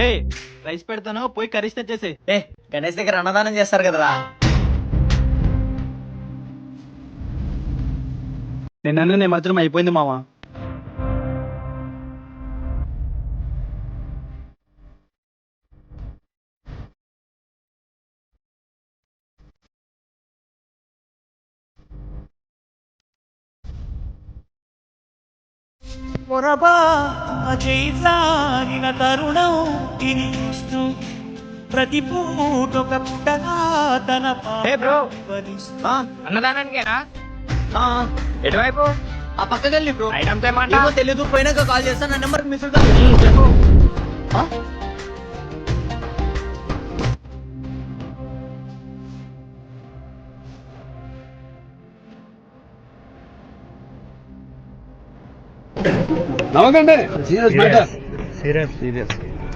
రే rice పెడతాను పోయి curries తెచ్చేసి. ఏ గణేష్ దగ్గర అన్నదానం చేస్తారు కదరా. నిన్న నిమజ్జనం అయిపోయింది మావా. సాగిన తరుణం ఇది చూస్తూ ప్రతి పూటొక పుట్టగా తన అన్నదానానికేనా? ఎటువైపు ఆ పక్కకి వెళ్ళి బ్రో. ఐటమ్స్ ఏమంటా ఏమో తెలీదు, పోయినాక కాల్ చేస్తా. నా నెంబర్ మిస్ చెప్పు. నవ్వకండి. సీరియస్.